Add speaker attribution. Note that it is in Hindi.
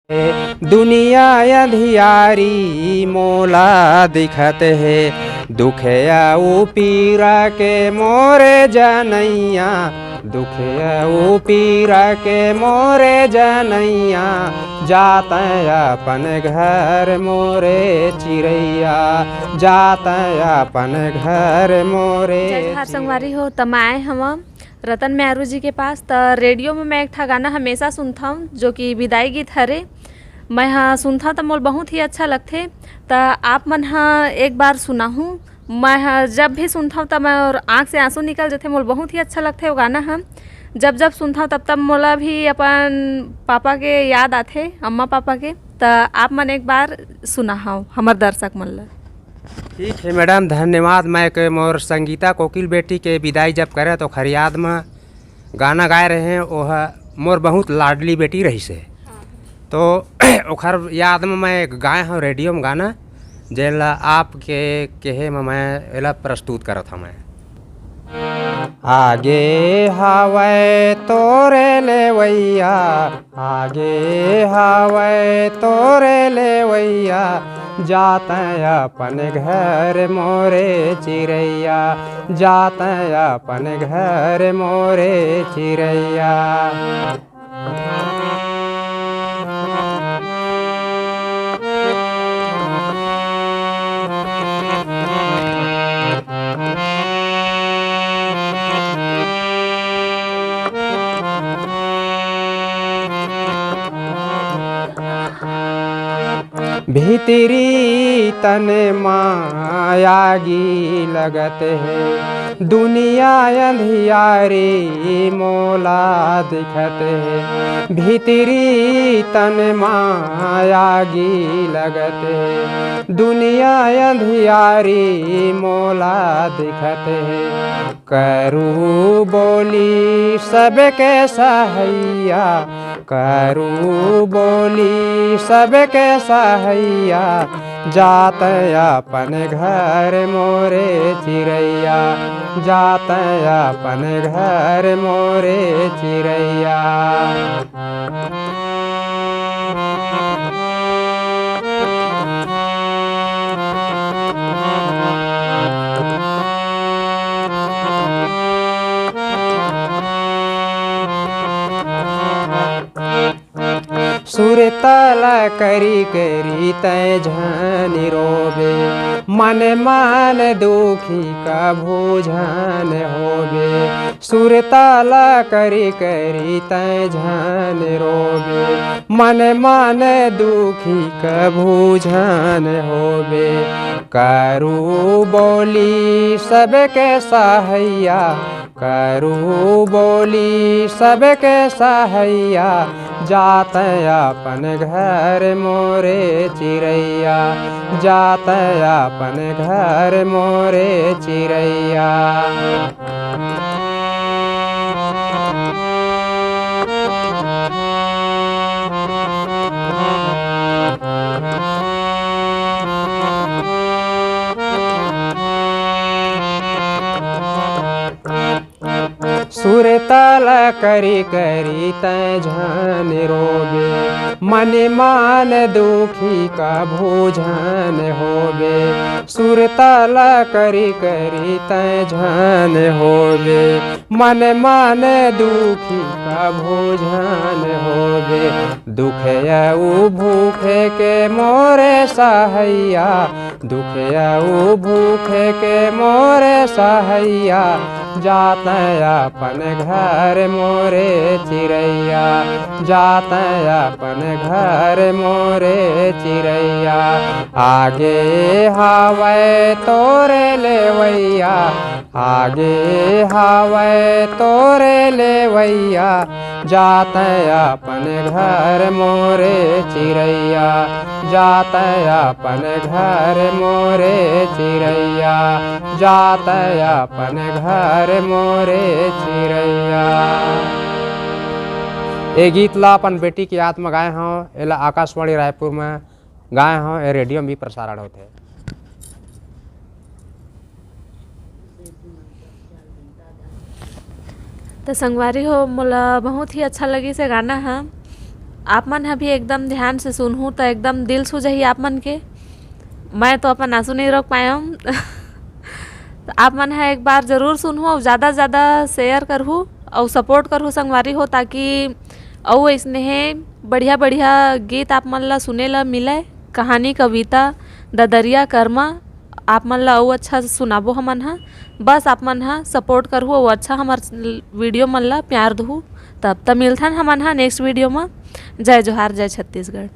Speaker 1: दुनिया अंधियारी मोला दिखत है, दुखया ऊ पीरा के मोरे जनैया, दुखया ऊ पीरा के मोरे जनैया, जात अपन घर मोरे चिड़ैया, जात अपन घर मोरे।
Speaker 2: जय संगवारी हो तमाए हम रतन म्यारू जी के पास। तो रेडियो में मैं एक ठा गाना हमेशा सुनता हूँ जो कि विदाई गीत हरे। मैं हाँ सुनता तो मोल बहुत ही अच्छा लगते। तो आप मन हाँ एक बार सुना हूँ। मैं हाँ जब भी सुनता हूँ तब मैं और आँख से आंसू निकल जाते। मोल बहुत ही अच्छा लगते वो गाना। हम जब जब सुनता हूँ तब तब मोला भी अपन पापा के याद आते, अम्मा पापा के। तो आप मन एक बार सुना हो हमार दर्शक मन ला।
Speaker 1: ठीक है मैडम, धन्यवाद। मैं के मोर संगीता कोकिल बेटी के विदाई जब करे तो खरियाद में गाना गाए रहे हैं। वह मोर बहुत लाडली बेटी रही से, तो ओखर याद में मैं गाए हूँ रेडियो में गाना, जेला आपके कहे में मैं एला प्रस्तुत करत हूँ। मैं आगे हवै तोरे लेवैया, आगे हवै तोरे लेवैया, जात अपन घर मोरे चिड़ैया, जात अपन घर मोरे चिड़ैया। भीतरी तन मायागी लगत है, दुनिया अंधियारी मोला दिखत है, भीतरी तन मायागी लगत है, दुनिया अंधियारी मोला दिखत है। करू बोली सबके सहैया, करू बोली सबके सहैया, जात अपन घर मोरे चिड़ैया, जात अपन घर मोरे चिड़ैया। सुरतल करी करी तय झन रोबे, मन मन दुखी का भोजन होबे, सुरतल करी करी तय झन रोबे, मन मन दुखी का भोजन होबे। करू बोली सबके सहैया, करू बोली सबके सहैया, जात अपन घर मोरे चिड़ैया, जात अपन घर मोरे चिड़ैया। सुरतल करी करी तय झन रोबे, मन मान दुखी का भोजन होबे, सुरतल करी करी तय झन होबे, मन मान दुखी का भोजन होबे। दुखया ऊ भूखे के मोरे सहैया, दुखया ऊ भूखे के मोरे सहैया, जात अपन घर मोरे चिड़ैया, जात अपन घर मोरे चिड़ैया। आगे हवै तोरे लेवैया, आगे हवै तोरे लेवैया, जात अपन घर मोरे चिड़ैया, जात अपन घर मोरे चिड़ैया, जात अपन घर मोरे चिड़ैया। ये गीत ला अपन बेटी की याद में गाए हों। एला आकाशवाणी रायपुर में गाए हों। ये रेडियो में भी प्रसारण होते।
Speaker 2: तो संगवारी हो मोला बहुत ही अच्छा लगी से गाना है। आप मन ह भी एकदम ध्यान से सुनहूँ तो एकदम दिल छू जाही आप मन के। मैं तो अपन आंसू नहीं रोक पाया हूँ। तो आप मन है एक बार ज़रूर सुनहूँ और ज़्यादा से ज़्यादा शेयर करहूँ और सपोर्ट करहूँ संगवारी हो, ताकि और इसने है बढ़िया बढ़िया गीत आप मन ला सुने ला मिले। कहानी कविता ददरिया कर्मा आप मन ला और अच्छा सुनाबो हमन हा। बस आप मन हा सपोर्ट करहूँ और अच्छा हमार वीडियो मन ला प्यार दहूँ। तब मिलथन हमन हा नेक्स्ट वीडियो में। जय जोहार, जय छत्तीसगढ़।